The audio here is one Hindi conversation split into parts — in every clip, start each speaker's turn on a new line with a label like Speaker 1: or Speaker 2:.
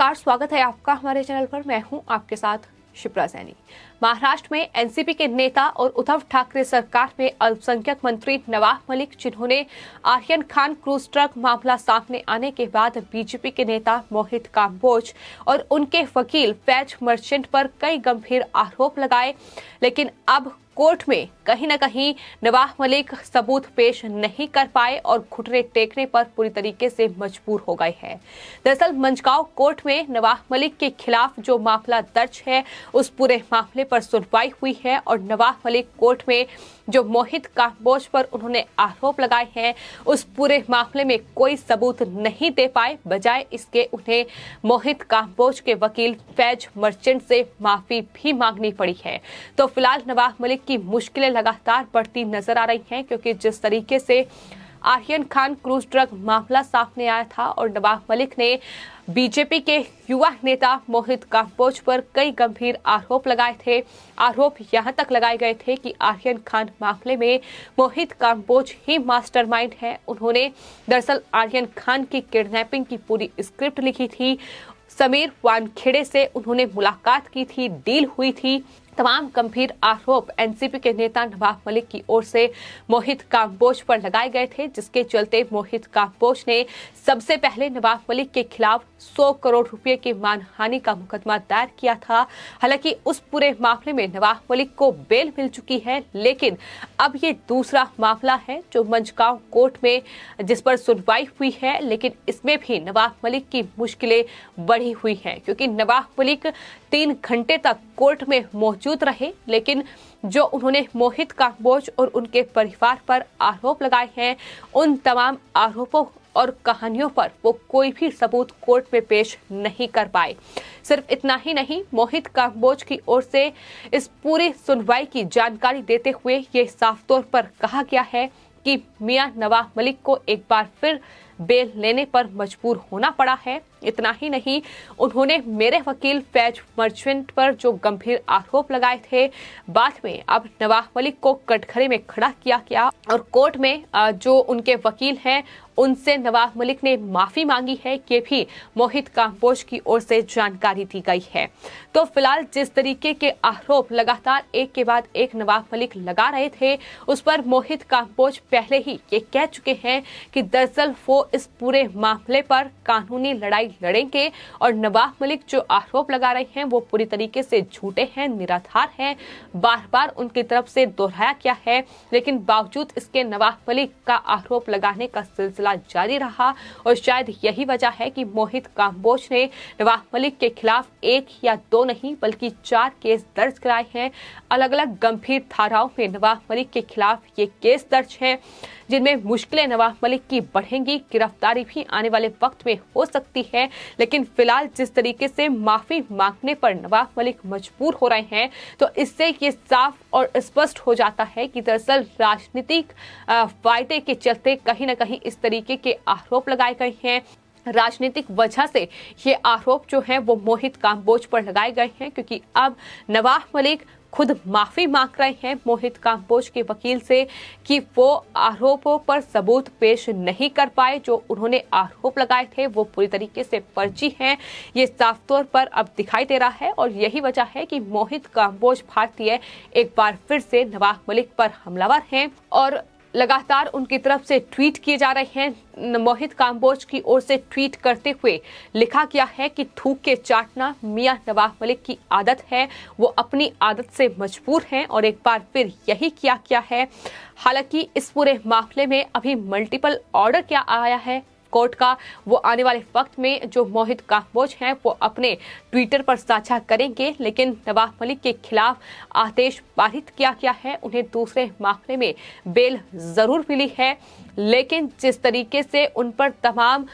Speaker 1: नमस्कार, स्वागत है आपका हमारे चैनल पर। मैं हूं आपके साथ शिप्रा सैनी। महाराष्ट्र में एनसीपी के नेता और उद्धव ठाकरे सरकार में अल्पसंख्यक मंत्री नवाब मलिक, जिन्होंने आर्यन खान क्रूज ट्रक मामला सामने आने के बाद बीजेपी के नेता मोहित कांबोज और उनके वकील फैज मर्चेंट पर कई गंभीर आरोप लगाए, लेकिन अब कोर्ट में कहीं न कहीं नवाब मलिक सबूत पेश नहीं कर पाए और घुटने टेकने पर पूरी तरीके से मजबूर हो गए हैं। दरअसल मंझगांव कोर्ट में नवाब मलिक के खिलाफ जो मामला दर्ज है, उस पूरे मामले पर सुनवाई हुई है और नवाब मलिक कोर्ट में जो मोहित कांबोज पर उन्होंने आरोप लगाए हैं, उस पूरे मामले में कोई सबूत नहीं दे पाए। बजाय इसके उन्हें मोहित कांबोज के वकील फैज मर्चेंट से माफी भी मांगनी पड़ी है। तो फिलहाल नवाब मलिक की मुश्किलें लगातार बढ़ती नजर आ रही हैं, क्योंकि जिस तरीके से आर्यन खान क्रूज ट्रक मामला सामने आया था और नवाब मलिक ने बीजेपी के युवा नेता मोहित कांबोज पर कई गंभीर आरोप लगाए थे। आरोप यहां तक लगाए गए थे कि आर्यन खान मामले में मोहित कांबोज ही मास्टरमाइंड है। उन्होंने दरअसल आर्यन खान की किडनैपिंग की पूरी स्क्रिप्ट लिखी थी। समीर वानखेड़े से उन्होंने मुलाकात की थी, डील हुई थी। तमाम गंभीर आरोप एनसीपी के नेता नवाब मलिक की ओर से मोहित कांबोज पर लगाए गए थे, जिसके चलते मोहित कांबोज ने सबसे पहले नवाब मलिक के खिलाफ 100 करोड़ रुपए की मानहानि का मुकदमा दायर किया था। हालांकि उस पूरे मामले में नवाब मलिक को बेल मिल चुकी है, लेकिन अब ये दूसरा मामला है जो मंझगांव कोर्ट में जिस पर सुनवाई हुई है, लेकिन इसमें भी नवाब मलिक की मुश्किलें बढ़ी हुई हैं, क्योंकि नवाब मलिक 3 घंटे तक कोर्ट में मौजूद रहे, लेकिन जो उन्होंने मोहित कांबोज और उनके परिवार पर आरोप लगाए हैं, उन तमाम आरोपों और कहानियों पर वो कोई भी सबूत कोर्ट में पेश नहीं कर पाए। सिर्फ इतना ही नहीं, मोहित कांबोज की ओर से इस पूरी सुनवाई की जानकारी देते हुए ये साफ तौर पर कहा गया है कि मियां नवाब मलिक को एक बार फिर बेल लेने पर मजबूर होना पड़ा है। इतना ही नहीं, उन्होंने मेरे वकील फैज मर्चेंट पर जो गंभीर आरोप लगाए थे, बाद में अब नवाब मलिक को कटघरे में खड़ा किया गया और कोर्ट में जो उनके वकील हैं, उनसे नवाब मलिक ने माफी मांगी है। ये भी मोहित कांबोज की ओर से जानकारी दी गई है। तो फिलहाल जिस तरीके के आरोप लगातार एक के बाद एक नवाब मलिक लगा रहे थे, उस पर मोहित कांबोज पहले ही ये कह चुके हैं कि दरअसल वो इस पूरे मामले पर कानूनी लड़ाई लड़ेंगे और नवाब मलिक जो आरोप लगा रहे हैं वो पूरी तरीके से झूठे हैं, निराधार हैं। बार बार उनकी तरफ से दोहराया गया है, लेकिन बावजूद इसके नवाब मलिक का आरोप लगाने का सिलसिला जारी रहा और शायद यही वजह है कि मोहित कांबोज ने नवाब मलिक के खिलाफ 1 या 2 नहीं बल्कि 4 केस दर्ज कराए हैं। अलग अलग गंभीर धाराओं में नवाब मलिक के खिलाफ ये केस दर्ज हैं, जिनमें मुश्किलें नवाब मलिक की बढ़ेंगी। गिरफ्तारी भी आने वाले वक्त में हो सकती है, लेकिन फिलहाल जिस तरीके से माफी मांगने पर नवाब मलिक मजबूर हो रहे हैं, तो इससे ये साफ और स्पष्ट हो जाता है कि दरअसल राजनीतिक फायदे के चलते कहीं न कहीं इस तरीके के आरोप लगाए गए हैं। राजनीतिक वजह से ये आरोप जो है वो मोहित कांबोज पर लगाए गए हैं, क्योंकि अब नवाब मलिक खुद माफी मांग रहे हैं मोहित कांबोज के वकील से कि वो आरोपों पर सबूत पेश नहीं कर पाए। जो उन्होंने आरोप लगाए थे वो पूरी तरीके से फर्जी हैं, ये साफ तौर पर अब दिखाई दे रहा है और यही वजह है कि मोहित कांबोज भारतीय एक बार फिर से नवाब मलिक पर हमलावर हैं और लगातार उनकी तरफ से ट्वीट किए जा रहे हैं। मोहित कांबोज की ओर से ट्वीट करते हुए लिखा गया है कि थूक के चाटना मियां नवाब मलिक की आदत है, वो अपनी आदत से मजबूर हैं और एक बार फिर यही किया गया है। हालांकि इस पूरे मामले में अभी मल्टीपल ऑर्डर क्या आया है कोर्ट का, वो आने वाले वक्त में जो मोहित कांबोज हैं वो अपने ट्विटर पर साझा करेंगे, लेकिन नवाब मलिक के खिलाफ आदेश पारित किया गया है। उन्हें दूसरे मामले में बेल जरूर मिली है, लेकिन जिस तरीके से उन पर तमाम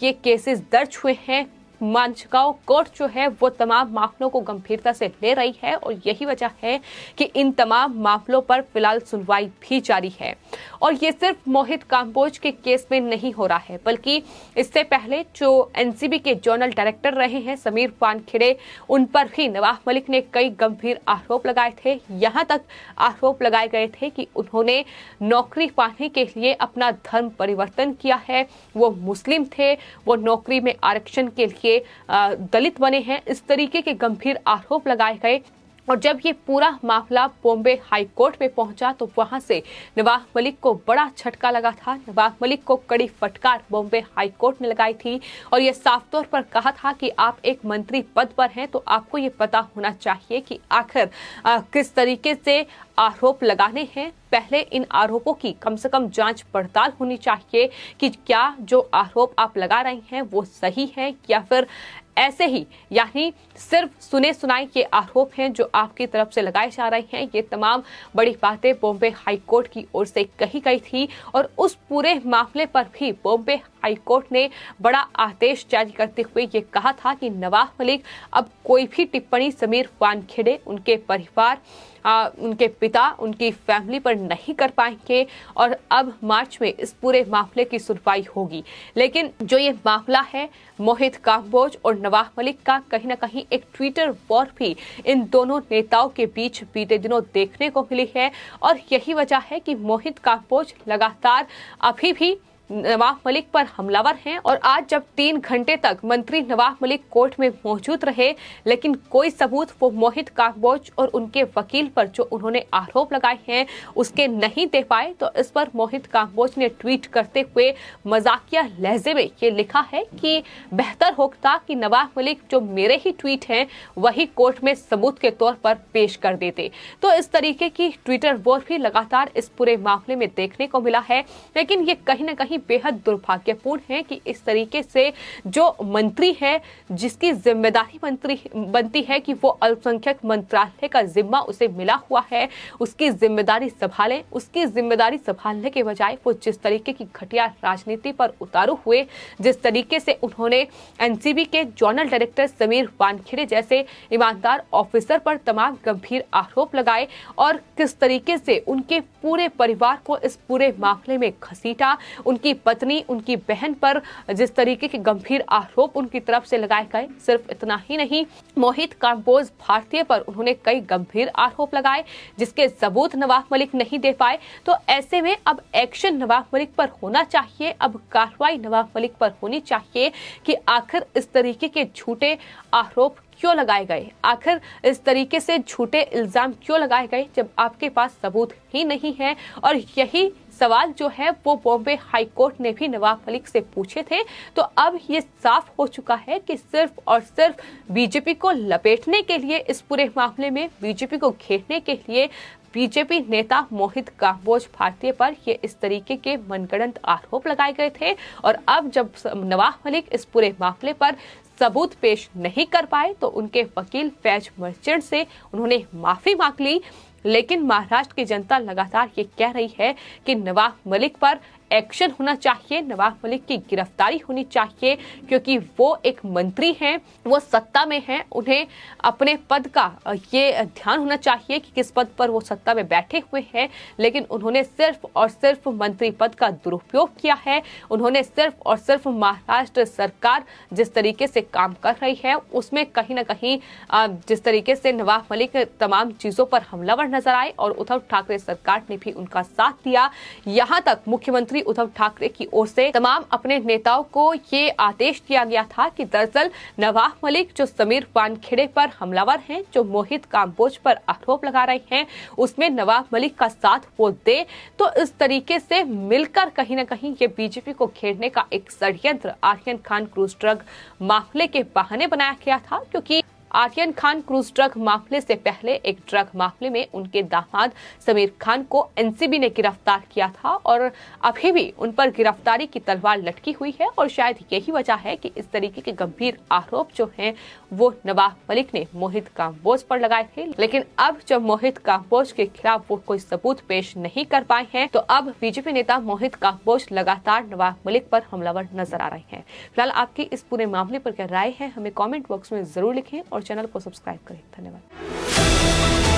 Speaker 1: ये केसेस दर्ज हुए हैं, मंझगांव कोर्ट जो है वो तमाम मामलों को गंभीरता से ले रही है और यही वजह है कि इन तमाम मामलों पर फिलहाल सुनवाई भी जारी है। और ये सिर्फ मोहित कांबोज के केस में नहीं हो रहा है, बल्कि इससे पहले जो एनसीबी के जोनल डायरेक्टर रहे हैं समीर वानखेड़े, उन पर भी नवाब मलिक ने कई गंभीर आरोप लगाए थे। यहाँ तक आरोप लगाए गए थे कि उन्होंने नौकरी पाने के लिए अपना धर्म परिवर्तन किया है, वो मुस्लिम थे, वो नौकरी में आरक्षण के लिए ये दलित बने हैं, इस तरीके के गंभीर आरोप लगाए गए। और जब ये पूरा मामला बॉम्बे हाई कोर्ट में पहुंचा तो वहां से नवाब मलिक को बड़ा झटका लगा था। नवाब मलिक को कड़ी फटकार बॉम्बे हाई कोर्ट ने लगाई थी और ये साफ तौर पर कहा था कि आप एक मंत्री पद पर हैं तो आपको ये पता होना चाहिए कि आखिर किस तरीके से आरोप लगाने हैं। पहले इन आरोपों की कम से कम जांच पड़ताल होनी चाहिए कि क्या जो आरोप आप लगा रही हैं वो सही है या फिर ऐसे ही यानी सिर्फ सुने सुनाए ये आरोप हैं जो आपकी तरफ से लगाए जा रहे हैं। ये तमाम बड़ी बातें बॉम्बे हाई कोर्ट की ओर से कही गई थी और उस पूरे मामले पर भी बॉम्बे हाई कोर्ट ने बड़ा आदेश जारी करते हुए ये कहा था कि नवाब मलिक अब कोई भी टिप्पणी समीर वानखेड़े, उनके परिवार, उनके पिता, उनकी फैमिली पर नहीं कर पाएंगे और अब मार्च में इस पूरे मामले की सुनवाई होगी। लेकिन जो ये मामला है मोहित कांबोज और नवाब मलिक का, कहीं ना कहीं एक ट्विटर वॉर भी इन दोनों नेताओं के बीच बीते दिनों देखने को मिली है और यही वजह है कि मोहित कांबोज लगातार अभी भी नवाब मलिक पर हमलावर हैं। और आज जब 3 घंटे तक मंत्री नवाब मलिक कोर्ट में मौजूद रहे लेकिन कोई सबूत वो मोहित कांबोज और उनके वकील पर जो उन्होंने आरोप लगाए हैं उसके नहीं दे पाए, तो इस पर मोहित कांबोज ने ट्वीट करते हुए मजाकिया लहजे में ये लिखा है कि बेहतर होता कि नवाब मलिक जो मेरे ही ट्वीट हैं वही कोर्ट में सबूत के तौर पर पेश कर देते। तो इस तरीके की ट्विटर वॉर भी लगातार इस पूरे मामले में देखने को मिला है। लेकिन ये कहीं ना कहीं बेहद दुर्भाग्यपूर्ण है कि इस तरीके से जो मंत्री है जिसकी जिम्मेदारी मंत्री बनती है कि वो अल्पसंख्यक मंत्रालय का जिम्मा उसे मिला हुआ है, उसकी जिम्मेदारी संभाले, उसकी जिम्मेदारी संभालने के बजाय वो जिस तरीके की घटिया राजनीति पर उतारू हुए, जिस तरीके से उन्होंने एनसीबी के जोनल डायरेक्टर समीर वानखेड़े जैसे ईमानदार ऑफिसर पर तमाम गंभीर आरोप लगाए और किस तरीके से उनके पूरे परिवार को इस पूरे मामले में घसीटा, उनकी पत्नी, उनकी बहन पर जिस तरीके के गंभीर आरोप उनकी तरफ से लगाए गए। सिर्फ इतना ही नहीं, मोहित कांबोज भारतीय पर उन्होंने कई गंभीर आरोप लगाए जिसके सबूत नवाब मलिक नहीं दे पाए। तो ऐसे में अब एक्शन नवाब मलिक पर होना चाहिए, अब कार्रवाई नवाब मलिक पर होनी चाहिए कि आखिर इस तरीके के झूठे आरोप क्यों लगाए गए, आखिर इस तरीके से झूठे इल्जाम क्यों लगाए गए जब आपके पास सबूत ही नहीं है। और यही सवाल जो है वो बॉम्बे हाई कोर्ट ने भी नवाब मलिक से पूछे थे। तो अब ये साफ हो चुका है कि सिर्फ और सिर्फ बीजेपी को लपेटने के लिए, इस पूरे मामले में बीजेपी को घेरने के लिए बीजेपी नेता मोहित कांबोज भारतीय पर ये इस तरीके के मनगढ़ंत आरोप लगाए गए थे। और अब जब नवाब मलिक इस पूरे मामले पर सबूत पेश नहीं कर पाए तो उनके वकील फैज मर्चेंट से उन्होंने माफी मांग ली। लेकिन महाराष्ट्र की जनता लगातार ये कह रही है कि नवाब मलिक पर एक्शन होना चाहिए, नवाब मलिक की गिरफ्तारी होनी चाहिए क्योंकि वो एक मंत्री हैं, वो सत्ता में हैं, उन्हें अपने पद का ये ध्यान होना चाहिए कि किस पद पर वो सत्ता में बैठे हुए हैं। लेकिन उन्होंने सिर्फ और सिर्फ मंत्री पद का दुरुपयोग किया है। उन्होंने सिर्फ और सिर्फ महाराष्ट्र सरकार जिस तरीके से काम कर रही है उसमें कहीं ना कहीं जिस तरीके से नवाब मलिक तमाम चीजों पर हमलावर नजर आए और उद्धव ठाकरे सरकार ने भी उनका साथ दिया। यहाँ तक मुख्यमंत्री उद्धव ठाकरे की ओर से तमाम अपने नेताओं को ये आदेश दिया गया था कि दरअसल नवाब मलिक जो समीर वानखेड़े पर हमलावर हैं, जो मोहित कांबोज पर आरोप लगा रहे हैं, उसमें नवाब मलिक का साथ वो दे। तो इस तरीके से मिलकर कहीं ना कहीं ये बीजेपी को घेरने का एक षड्यंत्र आर्यन खान क्रूज ड्रग मामले के बहाने बनाया गया था, क्योंकि आर्यन खान क्रूज ड्रग मामले से पहले एक ड्रग मामले में उनके दामाद समीर खान को एनसीबी ने गिरफ्तार किया था और अभी भी उन पर गिरफ्तारी की तलवार लटकी हुई है। और शायद यही वजह है कि इस तरीके के गंभीर आरोप जो हैं वो नवाब मलिक ने मोहित कांबोज पर लगाए थे। लेकिन अब जब मोहित कांबोज के खिलाफ वो कोई सबूत पेश नहीं कर पाए हैं तो अब बीजेपी नेता मोहित कांबोज लगातार नवाब मलिक पर हमलावर नजर आ रहे हैं। फिलहाल आपकी इस पूरे मामले पर क्या राय है हमें कमेंट बॉक्स में जरूर लिखें और चैनल को सब्सक्राइब करें। धन्यवाद।